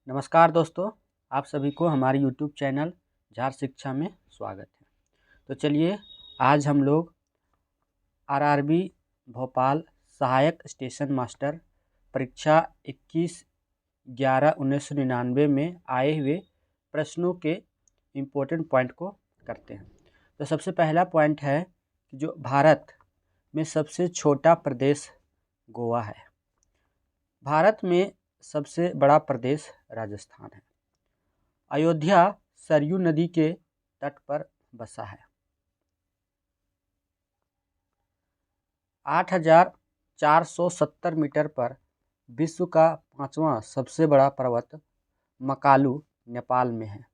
नमस्कार दोस्तों, आप सभी को हमारे YouTube चैनल झार शिक्षा में स्वागत है। तो चलिए आज हम लोग आरआरबी भोपाल सहायक स्टेशन मास्टर परीक्षा 21/11/1999 में आए हुए प्रश्नों के इम्पोर्टेंट पॉइंट को करते हैं। तो सबसे पहला पॉइंट है कि जो भारत में सबसे छोटा प्रदेश गोवा है। भारत में सबसे बड़ा प्रदेश राजस्थान है। अयोध्या सरयू नदी के तट पर बसा है। 8,470 मीटर पर विश्व का 5वां सबसे बड़ा पर्वत मकालू नेपाल में है।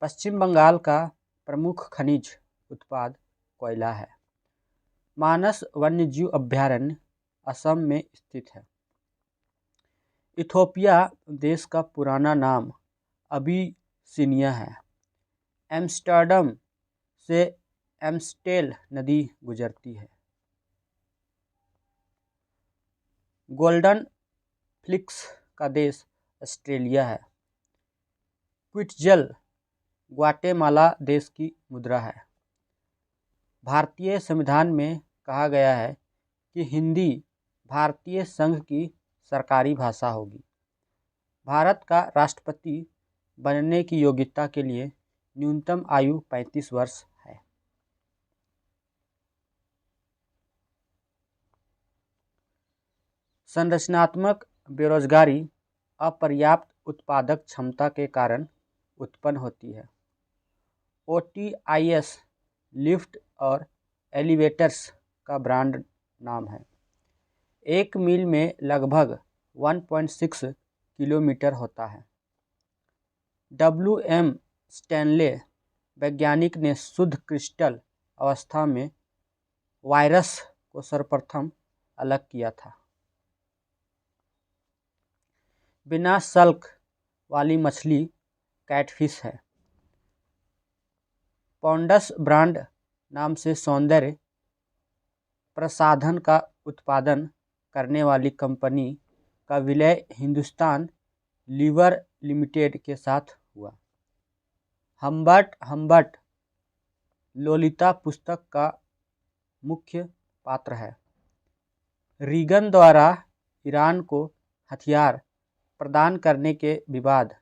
पश्चिम बंगाल का प्रमुख खनिज उत्पाद कोयला है। मानस वन्यजीव अभयारण्य असम में स्थित है। इथोपिया देश का पुराना नाम अबिसिनिया है। एम्स्टर्डम से एम्स्टेल नदी गुजरती है। गोल्डन फ्लिक्स का देश ऑस्ट्रेलिया है। क्विट्जल ग्वाटेमाला देश की मुद्रा है। भारतीय संविधान में कहा गया है कि हिंदी भारतीय संघ की सरकारी भाषा होगी। भारत का राष्ट्रपति बनने की योग्यता के लिए न्यूनतम आयु 35 वर्ष है। संरचनात्मक बेरोजगारी अपर्याप्त उत्पादक क्षमता के कारण उत्पन्न होती है। OTIS लिफ्ट और एलिवेटर्स का ब्रांड नाम है। 1 मील में लगभग 1.6 किलोमीटर होता है। WM स्टैनले वैज्ञानिक ने शुद्ध क्रिस्टल अवस्था में वायरस को सर्वप्रथम अलग किया था। बिना सल्क वाली मछली कैटफिश है। पॉन्डस ब्रांड नाम से सौंदर्य प्रसाधन का उत्पादन करने वाली कंपनी का विलय हिंदुस्तान लीवर लिमिटेड के साथ हुआ। हम्बर्ट लोलिता पुस्तक का मुख्य पात्र है। रीगन द्वारा ईरान को हथियार प्रदान करने के विवाद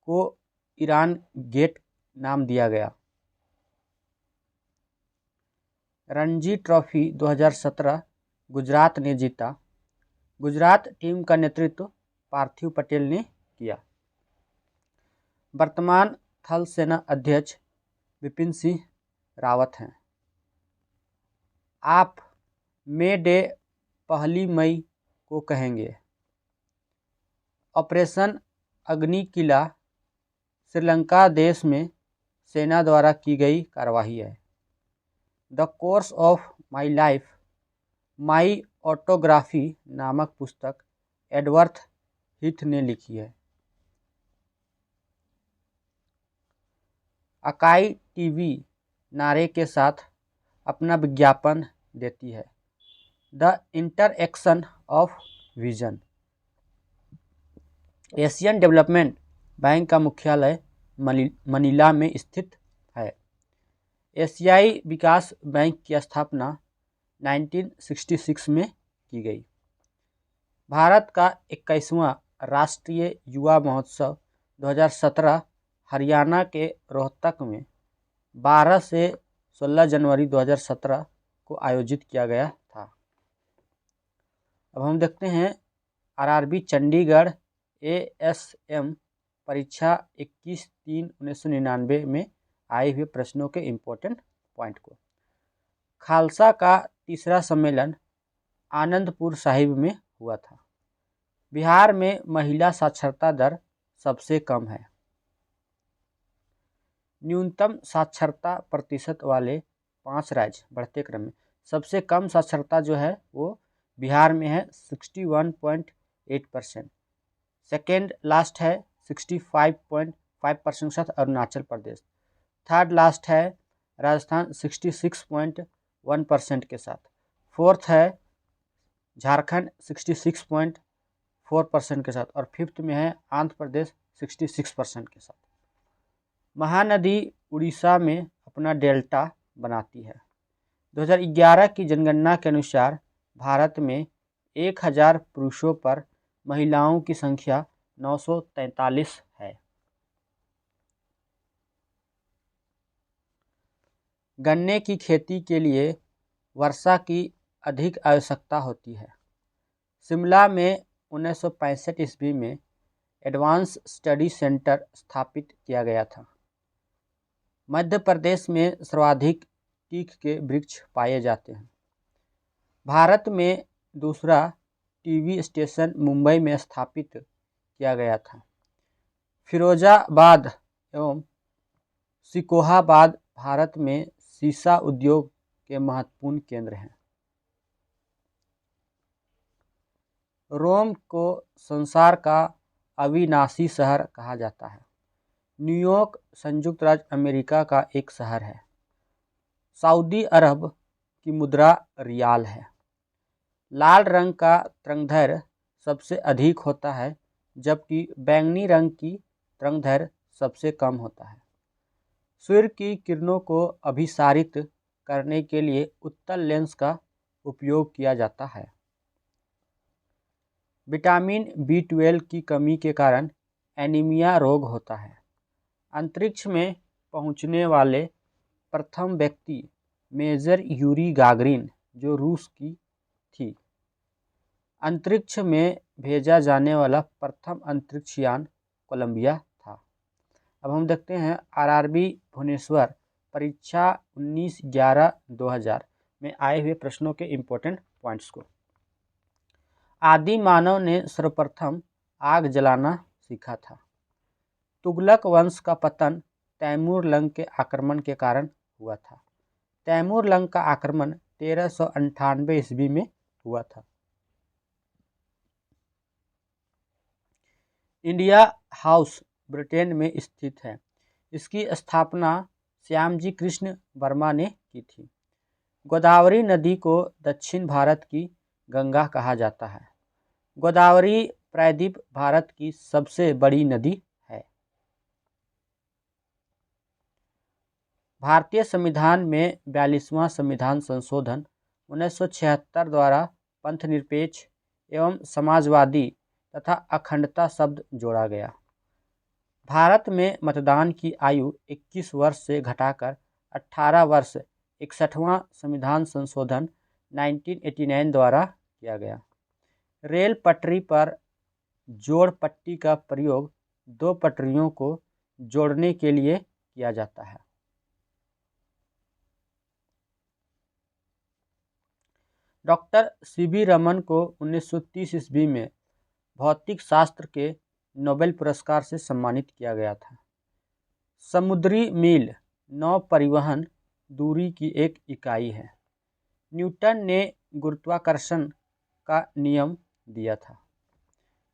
को ईरान गेट नाम दिया गया। रणजी ट्रॉफी 2017 गुजरात ने जीता। गुजरात टीम का नेतृत्व पार्थिव पटेल ने किया। वर्तमान थल सेना अध्यक्ष बिपिन सिंह रावत हैं। आप मे डे 1 मई को कहेंगे। ऑपरेशन अग्निकिला श्रीलंका देश में सेना द्वारा की गई कार्यवाही है। The course of my life my autography नामक पुस्तक एडवर्थ हीथ ने लिखी है। अकाई टीवी नारे के साथ अपना विज्ञापन देती है। The interaction of vision. Asian development bank का मुख्यालय मनीला में स्थित है। एशियाई विकास बैंक की स्थापना 1966 में की गई। भारत का 21वां राष्ट्रीय युवा महोत्सव 2017 हरियाणा के रोहतक में 12 से 16 जनवरी 2017 को आयोजित किया गया था। अब हम देखते हैं आरआरबी चंडीगढ़ ASM परीक्षा 21/3/1999 में आए हुए प्रश्नों के इम्पोर्टेंट पॉइंट को। खालसा का तीसरा सम्मेलन आनंदपुर साहिब में हुआ था। बिहार में महिला साक्षरता दर सबसे कम है। न्यूनतम साक्षरता प्रतिशत वाले 5 राज्य बढ़ते क्रम में सबसे कम साक्षरता जो है वो बिहार में है 61.8%। सेकेंड लास्ट है 65.5% के साथ अरुणाचल प्रदेश। थर्ड लास्ट है राजस्थान 66.1% के साथ। फोर्थ है झारखंड 4% के साथ, और 5th में है आंध्र प्रदेश 66% के साथ। महानदी उड़ीसा में अपना डेल्टा बनाती है। 2011 की जनगणना के अनुसार भारत में 1000 पुरुषों पर महिलाओं की संख्या 943 है। गन्ने की खेती के लिए वर्षा की अधिक आवश्यकता होती है। शिमला में 1965 ईस्वी में एडवांस स्टडी सेंटर स्थापित किया गया था। मध्य प्रदेश में सर्वाधिक टीक के वृक्ष पाए जाते हैं। भारत में दूसरा टीवी स्टेशन मुंबई में स्थापित किया गया था। फिरोजाबाद एवं सिकोहाबाद भारत में सीसा उद्योग के महत्वपूर्ण केंद्र हैं। रोम को संसार का अविनाशी शहर कहा जाता है। न्यूयॉर्क संयुक्त राज्य अमेरिका का एक शहर है। सऊदी अरब की मुद्रा रियाल है। लाल रंग का तरंगदैर्घ्य सबसे अधिक होता है, जबकि बैंगनी रंग की तरंगदैर्घ्य सबसे कम होता है। सूर्य की किरणों को अभिसारित करने के लिए उत्तल लेंस का उपयोग किया जाता है। विटामिन B12 की कमी के कारण एनीमिया रोग होता है। अंतरिक्ष में पहुंचने वाले प्रथम व्यक्ति मेजर यूरी गागरिन, जो रूस की थी। अंतरिक्ष में भेजा जाने वाला प्रथम अंतरिक्ष यान कोलंबिया था। अब हम देखते हैं RRB भुवनेश्वर परीक्षा 19/11/2000 में आए हुए प्रश्नों के इम्पोर्टेंट पॉइंट्स को। आदि मानव ने सर्वप्रथम आग जलाना सीखा था। तुगलक वंश का पतन तैमूर लंग के आक्रमण के कारण हुआ था। तैमूर लंग का आक्रमण 1398 ईस्वी में हुआ था। इंडिया हाउस ब्रिटेन में स्थित है। इसकी स्थापना श्यामजी कृष्ण वर्मा ने की थी। गोदावरी नदी को दक्षिण भारत की गंगा कहा जाता है। गोदावरी प्रायद्वीप भारत की सबसे बड़ी नदी है। भारतीय संविधान में 42वां संविधान संशोधन 1976 द्वारा पंथनिरपेक्ष एवं समाजवादी तथा अखंडता शब्द जोड़ा गया। भारत में मतदान की आयु 21 वर्ष से घटाकर 18 वर्ष 61वां संविधान संशोधन 1989 द्वारा किया गया। रेल पटरी पर जोड़ पट्टी का प्रयोग दो पटरियों को जोड़ने के लिए किया जाता है। डॉक्टर CB रमन को 1930 ईस्वी में भौतिक शास्त्र के नोबेल पुरस्कार से सम्मानित किया गया था। समुद्री मील नौ परिवहन दूरी की एक इकाई है। न्यूटन ने गुरुत्वाकर्षण का नियम दिया था।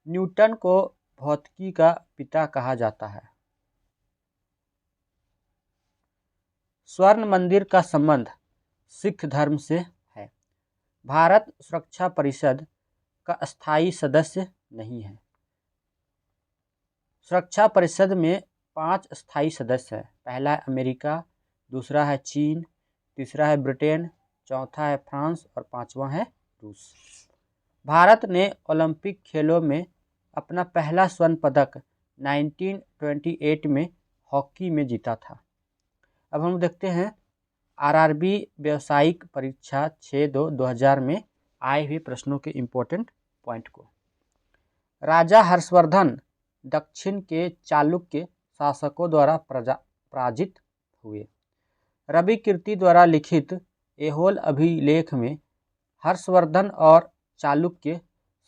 न्यूटन को भौतिकी का पिता कहा जाता है। स्वर्ण मंदिर का संबंध सिख धर्म से है। भारत सुरक्षा परिषद का स्थायी सदस्य नहीं है। सुरक्षा परिषद में 5 स्थायी सदस्य हैं। पहला है अमेरिका, दूसरा है चीन, तीसरा है ब्रिटेन, चौथा है फ्रांस और 5वां है रूस। भारत ने ओलंपिक खेलों में अपना पहला स्वर्ण पदक 1928 में हॉकी में जीता था। अब हम देखते हैं RRB व्यावसायिक परीक्षा 6/2/2000 में आए हुए प्रश्नों के इम्पोर्टेंट पॉइंट को। राजा हर्षवर्धन दक्षिण के चालुक्य शासकों द्वारा पराजित हुए। रवि कीर्ति द्वारा लिखित ऐहोल अभिलेख में हर्षवर्धन और चालुक्य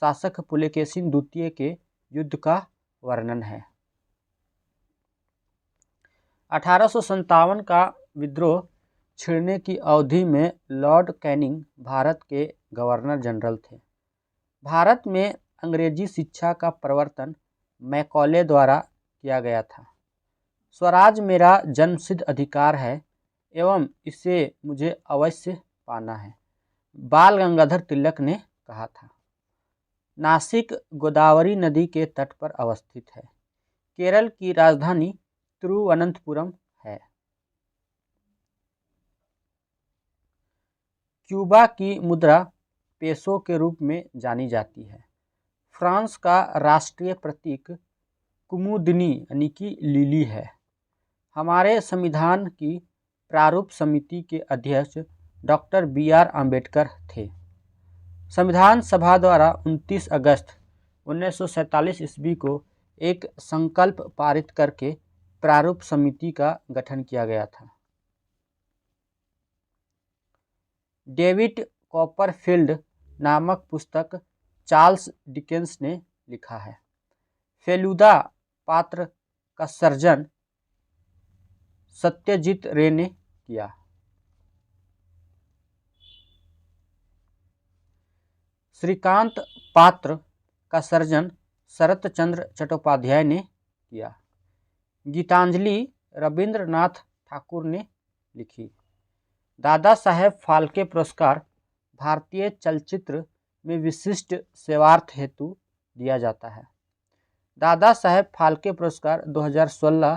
शासक पुलकेशिन द्वितीय के युद्ध का वर्णन है। 1857 का विद्रोह छिड़ने की अवधि में लॉर्ड कैनिंग भारत के गवर्नर जनरल थे। भारत में अंग्रेजी शिक्षा का प्रवर्तन मैकॉले द्वारा किया गया था। स्वराज मेरा जन्मसिद्ध अधिकार है एवं इसे मुझे अवश्य पाना है, बाल गंगाधर तिलक ने कहा था। नासिक गोदावरी नदी के तट पर अवस्थित है। केरल की राजधानी तिरुवनंतपुरम है। क्यूबा की मुद्रा पेसो के रूप में जानी जाती है। फ्रांस का राष्ट्रीय प्रतीक कुमुदिनी यानी कि लिली है। हमारे संविधान की प्रारूप समिति के अध्यक्ष डॉक्टर बी.आर. अम्बेडकर थे। संविधान सभा द्वारा 29 अगस्त 1947 ईस्वी को एक संकल्प पारित करके प्रारूप समिति का गठन किया गया था। डेविड कॉपरफील्ड नामक पुस्तक चार्ल्स डिकेंस ने लिखा है। फेलुदा पात्र का सर्जन सत्यजीत रे ने किया। श्रीकांत पात्र का सर्जन शरत चंद्र चट्टोपाध्याय ने किया। गीतांजलि रविंद्रनाथ ठाकुर ने लिखी। दादा साहेब फाल्के पुरस्कार भारतीय चलचित्र में विशिष्ट सेवार्थ हेतु दिया जाता है। दादा साहेब फाल्के पुरस्कार 2016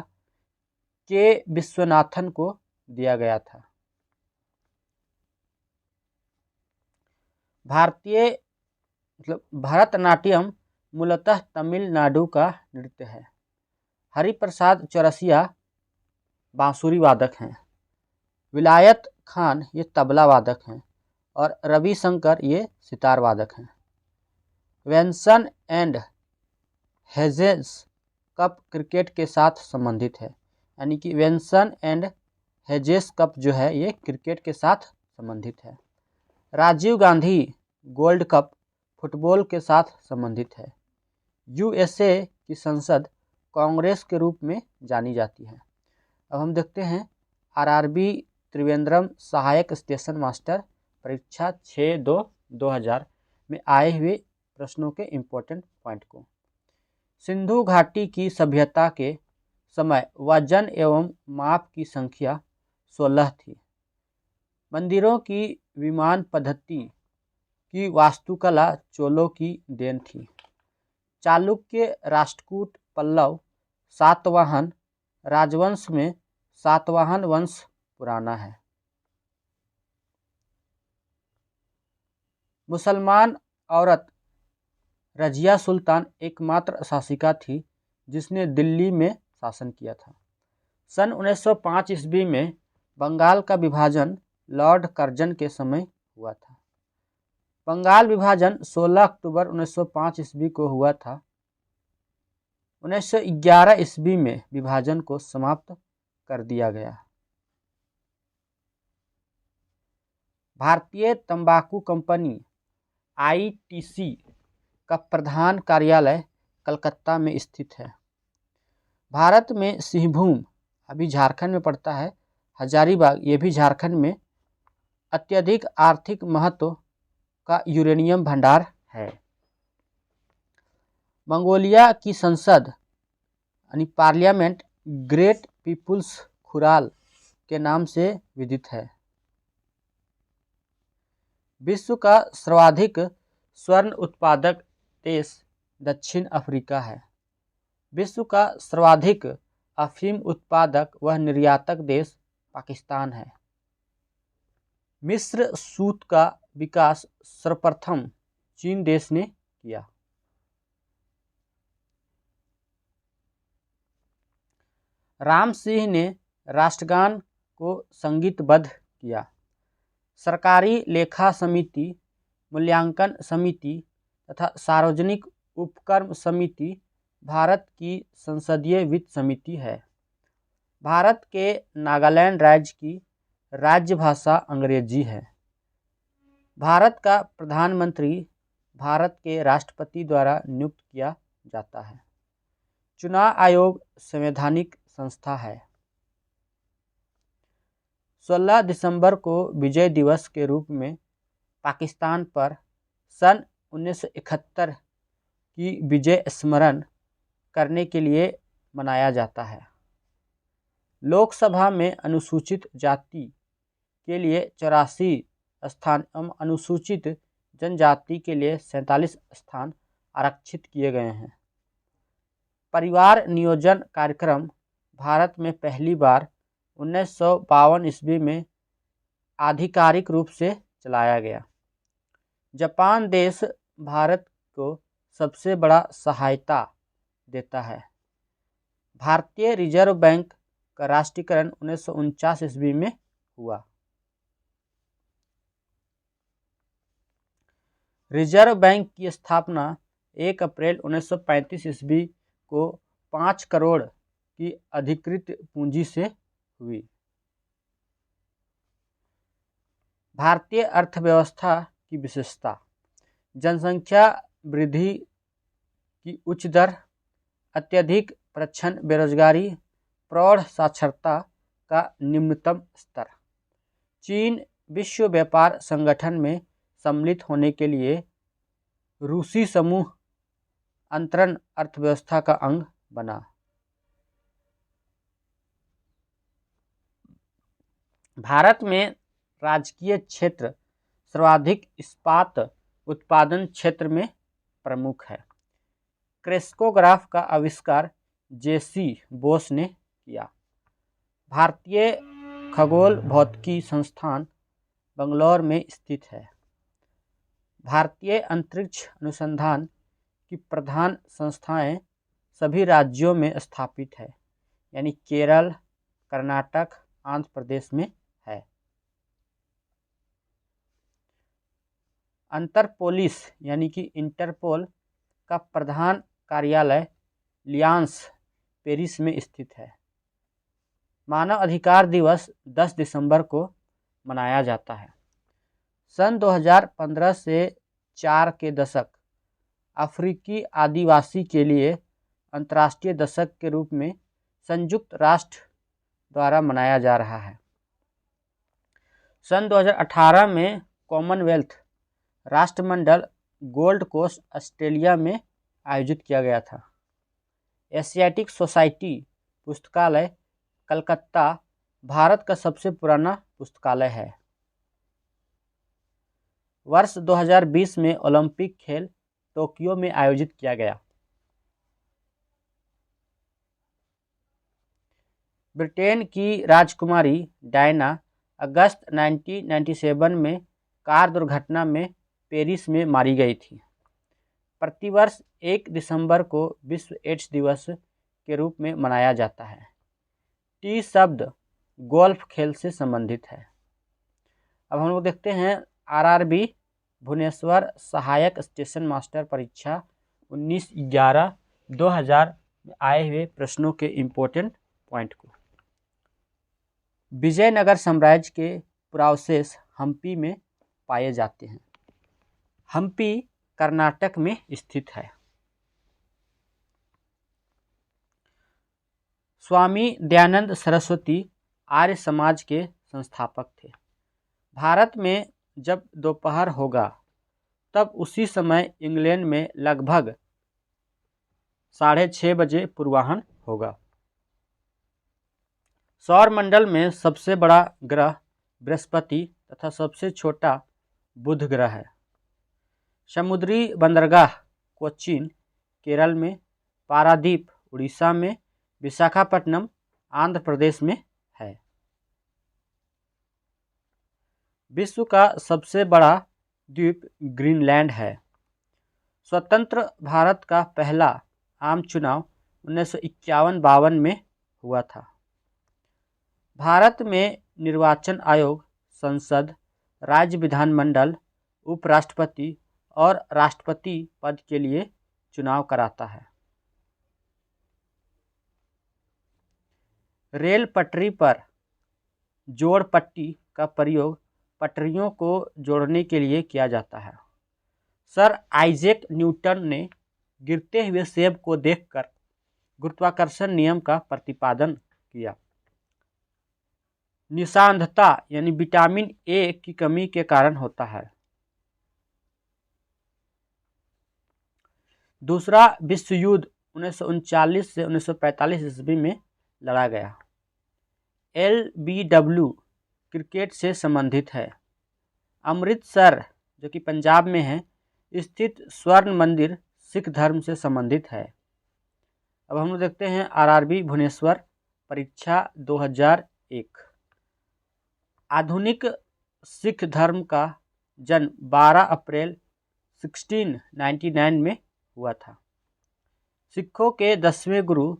के विश्वनाथन को दिया गया था। भरतनाट्यम मूलतः तमिलनाडु का नृत्य है। हरिप्रसाद चौरसिया बांसुरी वादक हैं। विलायत खान ये तबला वादक हैं और रविशंकर ये सितार वादक हैं। Benson and hedges cup cricket के साथ संबंधित है, यानी कि वेंसन एंड हेजेस कप जो है ये क्रिकेट के साथ संबंधित है। Rajiv Gandhi gold cup football के साथ संबंधित है। यूएसए की संसद कांग्रेस के रूप में जानी जाती है। अब हम देखते हैं आरआरबी त्रिवेंद्रम सहायक स्टेशन मास्टर परीक्षा 6/2/2000 में आए हुए प्रश्नों के इम्पोर्टेंट पॉइंट को। सिंधु घाटी की सभ्यता के समय वजन एवं माप की संख्या 16 थी। मंदिरों की विमान पद्धति की वास्तुकला चोलों की देन थी। चालुक्य, राष्ट्रकूट, पल्लव, सातवाहन राजवंश में सातवाहन वंश पुराना है। मुसलमान औरत रजिया सुल्तान एकमात्र शासिका थी जिसने दिल्ली में शासन किया था। सन 1905 ईस्वी में बंगाल का विभाजन लॉर्ड कर्जन के समय हुआ था। बंगाल विभाजन 16 अक्टूबर 1905 ईस्वी को हुआ था। 1911 ईस्वी में विभाजन को समाप्त कर दिया गया। भारतीय तंबाकू कंपनी आईटीसी का प्रधान कार्यालय कलकत्ता में स्थित है। भारत में सिंहभूम अभी झारखंड में पड़ता है, हजारीबाग ये भी झारखंड में अत्यधिक आर्थिक महत्व का यूरेनियम भंडार है। मंगोलिया की संसद यानी पार्लियामेंट ग्रेट पीपुल्स खुराल के नाम से विदित है। विश्व का सर्वाधिक स्वर्ण उत्पादक देश दक्षिण अफ्रीका है। विश्व का सर्वाधिक अफीम उत्पादक व निर्यातक देश पाकिस्तान है। मिस्र सूत का विकास सर्वप्रथम चीन देश ने किया। राम सिंह ने राष्ट्रगान को संगीतबद्ध किया। सरकारी लेखा समिति, मूल्यांकन समिति तथा सार्वजनिक उपक्रम समिति भारत की संसदीय वित्त समिति है। भारत के नागालैंड राज्य की राज्य भाषा अंग्रेजी है। भारत का प्रधानमंत्री भारत के राष्ट्रपति द्वारा नियुक्त किया जाता है। चुनाव आयोग संवैधानिक संस्था है। 16 दिसंबर को विजय दिवस के रूप में पाकिस्तान पर सन 1971 की विजय स्मरण करने के लिए मनाया जाता है। लोकसभा में अनुसूचित जाति के लिए 84 स्थान एवं अनुसूचित जनजाति के लिए 47 स्थान आरक्षित किए गए हैं। परिवार नियोजन कार्यक्रम भारत में पहली बार 1952 ईस्वी में आधिकारिक रूप से चलाया गया। जापान देश भारत को सबसे बड़ा सहायता देता है। भारतीय रिजर्व बैंक का राष्ट्रीयकरण 1949 ईस्वी में हुआ। रिजर्व बैंक की स्थापना 1 अप्रैल 1935 ईस्वी को 5 करोड़ की अधिकृत पूंजी से हुई। भारतीय अर्थव्यवस्था की विशेषता: जनसंख्या वृद्धि की उच्च दर, अत्यधिक प्रच्छन्न बेरोजगारी, प्रौढ़ साक्षरता का निम्नतम स्तर। चीन विश्व व्यापार संगठन में सम्मिलित होने के लिए रूसी समूह अंतरण अर्थव्यवस्था का अंग बना। भारत में राजकीय क्षेत्र सर्वाधिक इस्पात उत्पादन क्षेत्र में प्रमुख है। क्रेस्कोग्राफ का आविष्कार जेसी बोस ने किया। भारतीय खगोल भौतिकी संस्थान बंगलौर में स्थित है। भारतीय अंतरिक्ष अनुसंधान की प्रधान संस्थाएं सभी राज्यों में स्थापित है, यानी केरल, कर्नाटक, आंध्र प्रदेश में है। अंतरपोलिस यानी कि इंटरपोल का प्रधान कार्यालय लियांस, पेरिस में स्थित है। मानव अधिकार दिवस 10 दिसंबर को मनाया जाता है। सन 2015 से 4 के दशक अफ्रीकी आदिवासी के लिए अंतर्राष्ट्रीय दशक के रूप में संयुक्त राष्ट्र द्वारा मनाया जा रहा है। सन 2018 में कॉमनवेल्थ राष्ट्रमंडल गोल्ड कोस्ट ऑस्ट्रेलिया में आयोजित किया गया था। एशियाटिक सोसाइटी पुस्तकालय कलकत्ता भारत का सबसे पुराना पुस्तकालय है। वर्ष 2020 में ओलंपिक खेल टोक्यो में आयोजित किया गया। ब्रिटेन की राजकुमारी डायना अगस्त 1997 में कार दुर्घटना में पेरिस में मारी गई थी। प्रतिवर्ष 1 दिसंबर को विश्व एड्स दिवस के रूप में मनाया जाता है। टी शब्द गोल्फ खेल से संबंधित है। अब हम लोग देखते हैं आरआरबी भुवनेश्वर सहायक स्टेशन मास्टर परीक्षा 19/11/2000 में आए हुए प्रश्नों के इम्पोर्टेंट पॉइंट को। विजयनगर साम्राज्य के पुरावशेष हम्पी में पाए जाते हैं। हम्पी कर्नाटक में स्थित है। स्वामी दयानंद सरस्वती आर्य समाज के संस्थापक थे। भारत में जब दोपहर होगा तब उसी समय इंग्लैंड में लगभग 6:30 बजे पूर्वाह्न होगा। सौर मंडल में सबसे बड़ा ग्रह बृहस्पति तथा सबसे छोटा बुध ग्रह है। समुद्री बंदरगाह कोचीन केरल में, पारादीप उड़ीसा में, विशाखापट्टनम आंध्र प्रदेश में है। विश्व का सबसे बड़ा द्वीप ग्रीनलैंड है। स्वतंत्र भारत का पहला आम चुनाव 1951-52 में हुआ था। भारत में निर्वाचन आयोग संसद, राज्य विधानमंडल, उपराष्ट्रपति और राष्ट्रपति पद के लिए चुनाव कराता है। रेल पटरी पर जोड़ पट्टी का प्रयोग पटरियों को जोड़ने के लिए किया जाता है। सर आइजैक न्यूटन ने गिरते हुए सेब को देखकर गुरुत्वाकर्षण नियम का प्रतिपादन किया। निशांधता यानी विटामिन ए की कमी के कारण होता है। दूसरा विश्व युद्ध 1939 से 1945 ईस्वी में लड़ा गया। LBW क्रिकेट से संबंधित है। अमृतसर जो कि पंजाब में है स्थित स्वर्ण मंदिर सिख धर्म से संबंधित है। अब हम लोग देखते हैं आरआरबी भुवनेश्वर परीक्षा 2001। आधुनिक सिख धर्म का जन्म 12 अप्रैल 1699 में हुआ था। सिखों के 10वें गुरु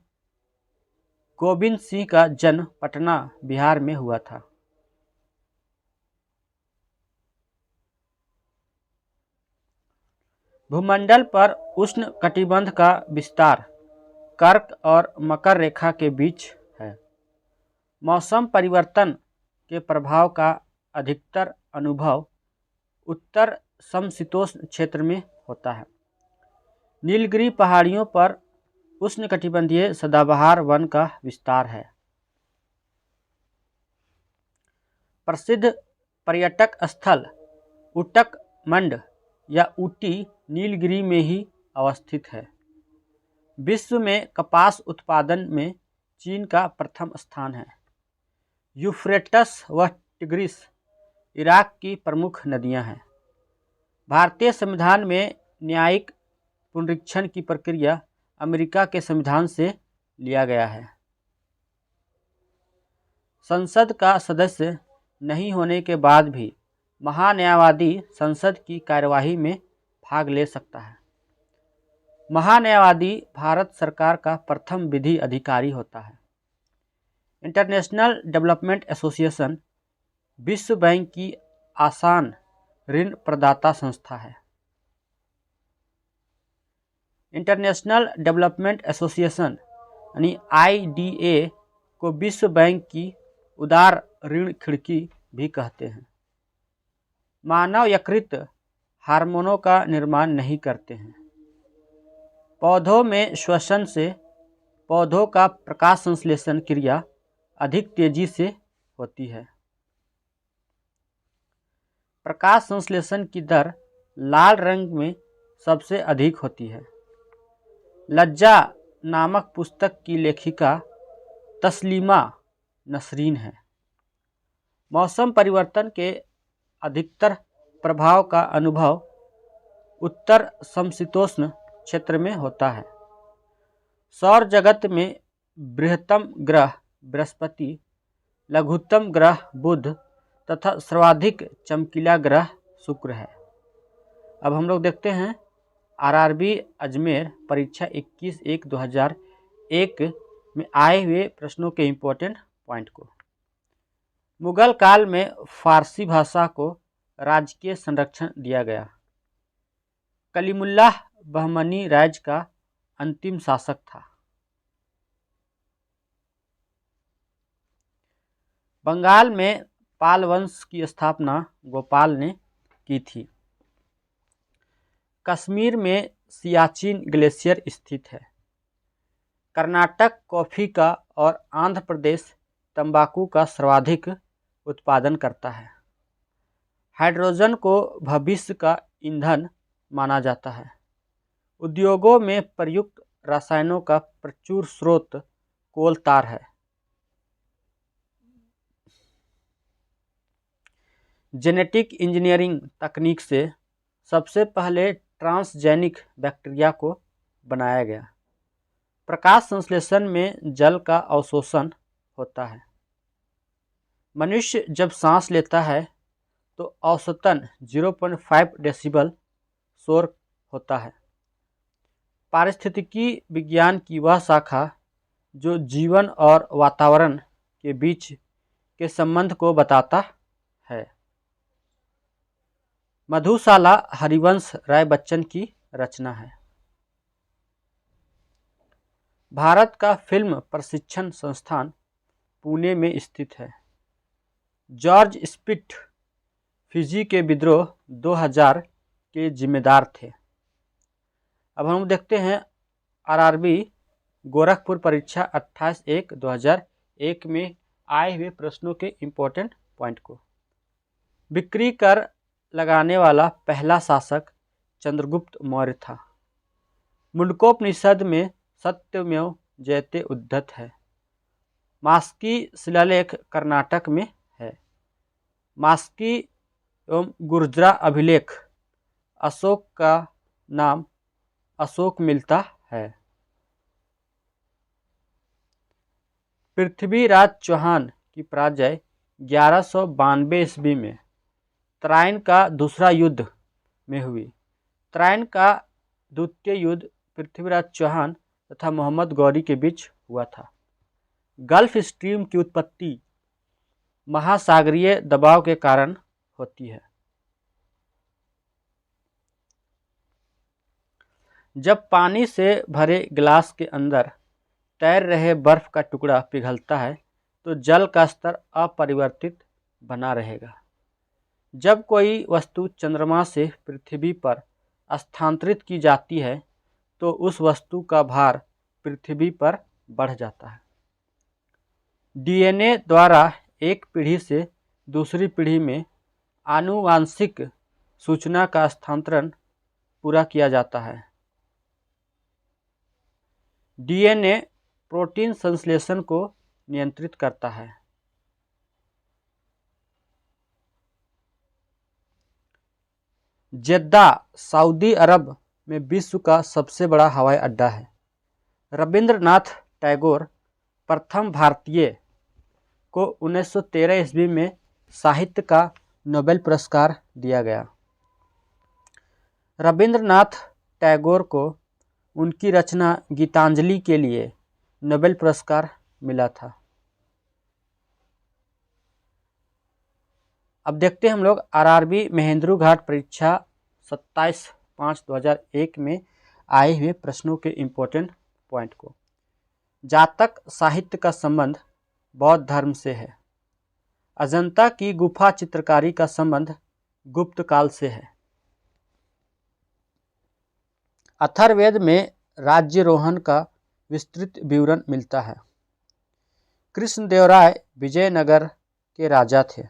गोविंद सिंह का जन्म पटना बिहार में हुआ था। भूमंडल पर उष्ण कटिबंध का विस्तार कर्क और मकर रेखा के बीच है। मौसम परिवर्तन के प्रभाव का अधिकतर अनुभव उत्तर समशीतोष्ण क्षेत्र में होता है। नीलगिरी पहाड़ियों पर उष्णकटिबंधीय सदाबहार वन का विस्तार है। प्रसिद्ध पर्यटक स्थल उटकमंड या ऊटी नीलगिरी में ही अवस्थित है। विश्व में कपास उत्पादन में चीन का प्रथम स्थान है। यूफ्रेटस व टिग्रिस इराक की प्रमुख नदियां हैं। भारतीय संविधान में न्यायिक पुनरीक्षण की प्रक्रिया अमेरिका के संविधान से लिया गया है। संसद का सदस्य नहीं होने के बाद भी महान्यायवादी संसद की कार्यवाही में भाग ले सकता है। महान्यायवादी भारत सरकार का प्रथम विधि अधिकारी होता है। इंटरनेशनल डेवलपमेंट एसोसिएशन विश्व बैंक की आसान ऋण प्रदाता संस्था है। इंटरनेशनल डेवलपमेंट एसोसिएशन यानी IDA को विश्व बैंक की उदार ऋण खिड़की भी कहते हैं। मानव यकृत हार्मोनों का निर्माण नहीं करते हैं। पौधों में श्वसन से पौधों का प्रकाश संश्लेषण क्रिया अधिक तेजी से होती है। प्रकाश संश्लेषण की दर लाल रंग में सबसे अधिक होती है। लज्जा नामक पुस्तक की लेखिका तस्लीमा नसरीन है। मौसम परिवर्तन के अधिकतर प्रभाव का अनुभव उत्तर समशीतोष्ण क्षेत्र में होता है। सौर जगत में बृहत्तम ग्रह बृहस्पति, लघुत्तम ग्रह बुध तथा सर्वाधिक चमकीला ग्रह शुक्र है। अब हम लोग देखते हैं आरआरबी अजमेर परीक्षा 21/1/2001 में आए हुए प्रश्नों के इम्पोर्टेंट पॉइंट को। मुगल काल में फारसी भाषा को राजकीय संरक्षण दिया गया। कलीमुल्लाह बहमनी राज्य का अंतिम शासक था। बंगाल में पाल वंश की स्थापना गोपाल ने की थी। कश्मीर में सियाचिन ग्लेशियर स्थित है। कर्नाटक कॉफ़ी का और आंध्र प्रदेश तंबाकू का सर्वाधिक उत्पादन करता है। हाइड्रोजन को भविष्य का ईंधन माना जाता है। उद्योगों में प्रयुक्त रसायनों का प्रचुर स्रोत कोल तार है। जेनेटिक इंजीनियरिंग तकनीक से सबसे पहले ट्रांसजेनिक बैक्टीरिया को बनाया गया। प्रकाश संश्लेषण में जल का अवशोषण होता है। मनुष्य जब सांस लेता है तो औसतन 0.5 डेसिबल शोर होता है। पारिस्थितिकी विज्ञान की वह शाखा जो जीवन और वातावरण के बीच के संबंध को बताता है। मधुशाला हरिवंश राय बच्चन की रचना है। भारत का फिल्म प्रशिक्षण संस्थान पुणे में स्थित है। जॉर्ज स्पिट फिजी के विद्रोह 2000 के जिम्मेदार थे। अब हम देखते हैं आरआरबी गोरखपुर परीक्षा 28/1/2001 में आए हुए प्रश्नों के इम्पोर्टेंट पॉइंट को। बिक्री कर लगाने वाला पहला शासक चंद्रगुप्त मौर्य था। मुंडकोपनिषद में सत्यमेव जयते उद्धत है। मास्की शिलालेख कर्नाटक में है। मास्की एवं गुर्जरा अभिलेख अशोक का नाम अशोक मिलता है। पृथ्वीराज चौहान की पराजय 1192 ईस्वी में तराइन का दूसरा युद्ध में हुई। तराइन का द्वितीय युद्ध पृथ्वीराज चौहान तथा मोहम्मद गौरी के बीच हुआ था। गल्फ स्ट्रीम की उत्पत्ति महासागरीय दबाव के कारण होती है। जब पानी से भरे गिलास के अंदर तैर रहे बर्फ का टुकड़ा पिघलता है तो जल का स्तर अपरिवर्तित बना रहेगा। जब कोई वस्तु चंद्रमा से पृथ्वी पर स्थानांतरित की जाती है तो उस वस्तु का भार पृथ्वी पर बढ़ जाता है। डीएनए द्वारा एक पीढ़ी से दूसरी पीढ़ी में आनुवांशिक सूचना का स्थानांतरण पूरा किया जाता है। डीएनए प्रोटीन संश्लेषण को नियंत्रित करता है। जेद्दा सऊदी अरब में विश्व का सबसे बड़ा हवाई अड्डा है। रविंद्रनाथ टैगोर प्रथम भारतीय को 1913 ईस्वी में साहित्य का नोबेल पुरस्कार दिया गया। रविंद्रनाथ टैगोर को उनकी रचना गीतांजलि के लिए नोबेल पुरस्कार मिला था। अब देखते हैं हम लोग आरआरबी महेंद्रू घाट परीक्षा 27/5/2001 में आए हुए प्रश्नों के इम्पोर्टेंट पॉइंट को। जातक साहित्य का संबंध बौद्ध धर्म से है। अजंता की गुफा चित्रकारी का संबंध गुप्त काल से है। अथर्ववेद में राज्यरोहण का विस्तृत विवरण मिलता है। कृष्णदेवराय विजयनगर के राजा थे।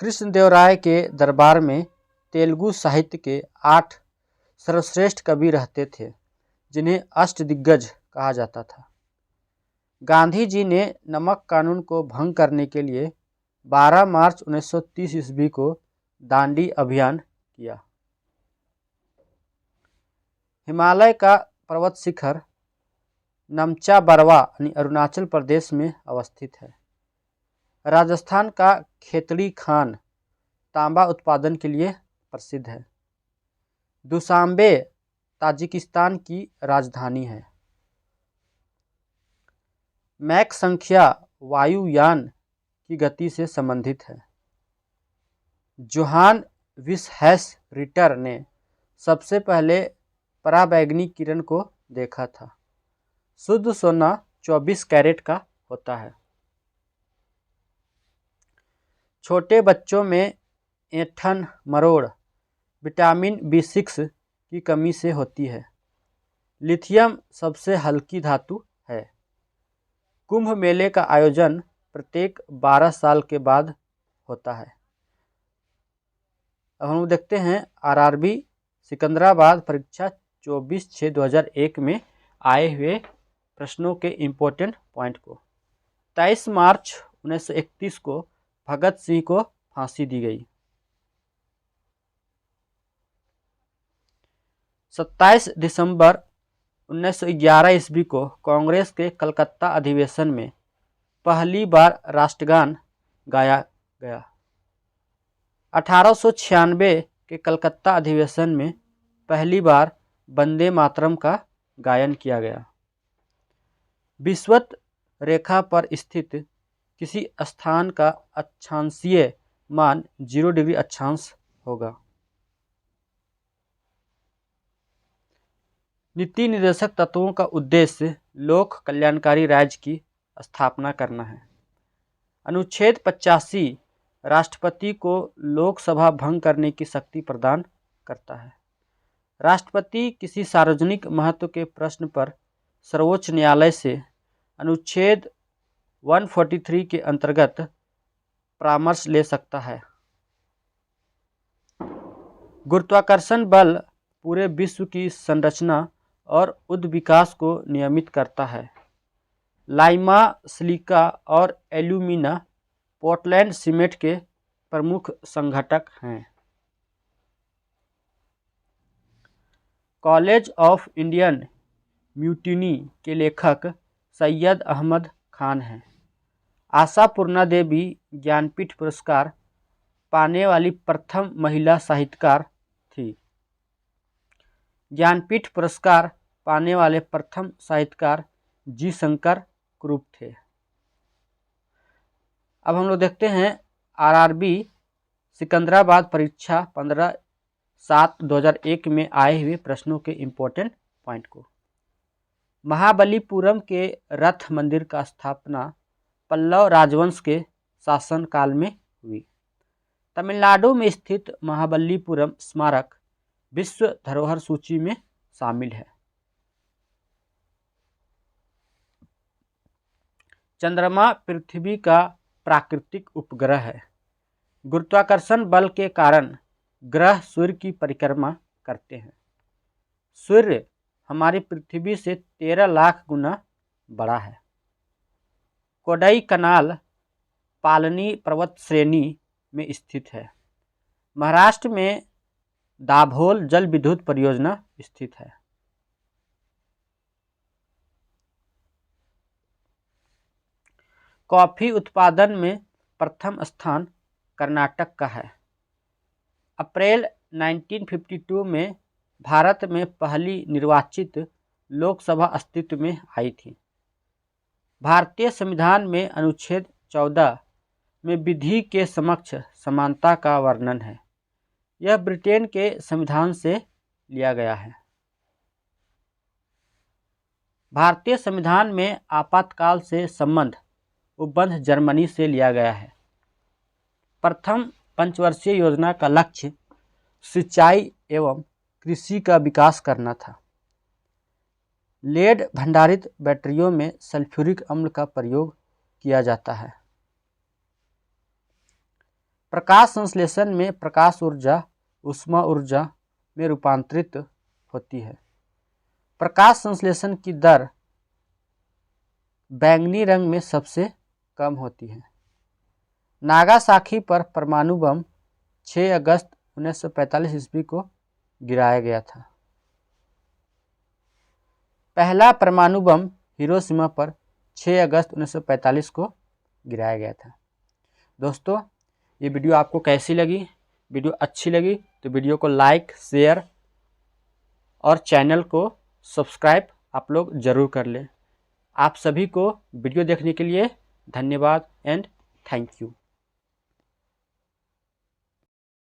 कृष्णदेवराय के दरबार में तेलुगु साहित्य के 8 सर्वश्रेष्ठ कवि रहते थे जिन्हें अष्टदिग्गज कहा जाता था। गांधी जी ने नमक कानून को भंग करने के लिए 12 मार्च 1930 ईस्वी को दांडी अभियान किया। हिमालय का पर्वत शिखर नमचा बरवा अरुणाचल प्रदेश में अवस्थित है। राजस्थान का खेतड़ी खान तांबा उत्पादन के लिए प्रसिद्ध है। दुशांबे ताजिकिस्तान की राजधानी है। मैक संख्या वायुयान की गति से संबंधित है। जोहान विसहैस रिटर ने सबसे पहले पराबैंगनी किरण को देखा था। शुद्ध सोना 24 कैरेट का होता है। छोटे बच्चों में ऐंठन मरोड़ विटामिन B6 की कमी से होती है। लिथियम सबसे हल्की धातु है। कुंभ मेले का आयोजन प्रत्येक 12 साल के बाद होता है। अब हम देखते हैं आरआरबी सिकंदराबाद परीक्षा 24/6/2001 में आए हुए प्रश्नों के इम्पोर्टेंट पॉइंट को। 23 मार्च 1931 को भगत सिंह को फांसी दी गई। 27 दिसंबर 1911 ईस्वी को कांग्रेस के कलकत्ता अधिवेशन में पहली बार राष्ट्रगान गाया गया। 1896 के कलकत्ता अधिवेशन में पहली बार वंदे मातरम का गायन किया गया। विषुवत रेखा पर स्थित किसी स्थान का अक्षांशीय मान 0 डिग्री अक्षांश होगा। नीति निर्देशक तत्वों का उद्देश्य लोक कल्याणकारी राज्य की स्थापना करना है। अनुच्छेद 85 राष्ट्रपति को लोकसभा भंग करने की शक्ति प्रदान करता है। राष्ट्रपति किसी सार्वजनिक महत्व के प्रश्न पर सर्वोच्च न्यायालय से अनुच्छेद 143 के अंतर्गत परामर्श ले सकता है। गुरुत्वाकर्षण बल पूरे विश्व की संरचना और उद्विकास को नियमित करता है। लाइमा, सिलिका और एल्यूमिना पोर्टलैंड सीमेंट के प्रमुख संघटक हैं। कॉलेज ऑफ इंडियन म्यूटिनी के लेखक सैयद अहमद खान हैं। आशापूर्णा देवी ज्ञानपीठ पुरस्कार पाने वाली प्रथम महिला साहित्यकार थी। ज्ञानपीठ पुरस्कार पाने वाले प्रथम साहित्यकार जी शंकर कुरूप थे। अब हम लोग देखते हैं आरआरबी सिकंदराबाद परीक्षा 15/7/2001 में आए हुए प्रश्नों के इम्पोर्टेंट पॉइंट को। महाबलीपुरम के रथ मंदिर का स्थापना पल्लव राजवंश के शासनकाल में हुई। तमिलनाडु में स्थित महाबलीपुरम स्मारक विश्व धरोहर सूची में शामिल है। चंद्रमा पृथ्वी का प्राकृतिक उपग्रह है। गुरुत्वाकर्षण बल के कारण ग्रह सूर्य की परिक्रमा करते हैं। सूर्य हमारी पृथ्वी से 13 लाख गुना बड़ा है। कोडई कनाल पालनी पर्वत श्रेणी में स्थित है। महाराष्ट्र में दाभोल जल विद्युत परियोजना स्थित है। कॉफी उत्पादन में प्रथम स्थान कर्नाटक का है। अप्रैल 1952 में भारत में पहली निर्वाचित लोकसभा अस्तित्व में आई थी। भारतीय संविधान में अनुच्छेद 14 में विधि के समक्ष समानता का वर्णन है। यह ब्रिटेन के संविधान से लिया गया है। भारतीय संविधान में आपातकाल से संबंध उपबंध जर्मनी से लिया गया है। प्रथम पंचवर्षीय योजना का लक्ष्य सिंचाई एवं कृषि का विकास करना था। लेड भंडारित बैटरियों में सल्फ्यूरिक अम्ल का प्रयोग किया जाता है। प्रकाश संश्लेषण में प्रकाश ऊर्जा ऊष्मा ऊर्जा में रूपांतरित होती है। प्रकाश संश्लेषण की दर बैंगनी रंग में सबसे कम होती है। नागासाकी पर परमाणु बम 6 अगस्त 1945 ईस्वी को गिराया गया था। पहला परमाणु बम हिरोशिमा पर 6 अगस्त 1945 को गिराया गया था। दोस्तों, ये वीडियो आपको कैसी लगी? वीडियो अच्छी लगी तो वीडियो को लाइक, शेयर और चैनल को सब्सक्राइब आप लोग ज़रूर कर लें। आप सभी को वीडियो देखने के लिए धन्यवाद एंड थैंक यू।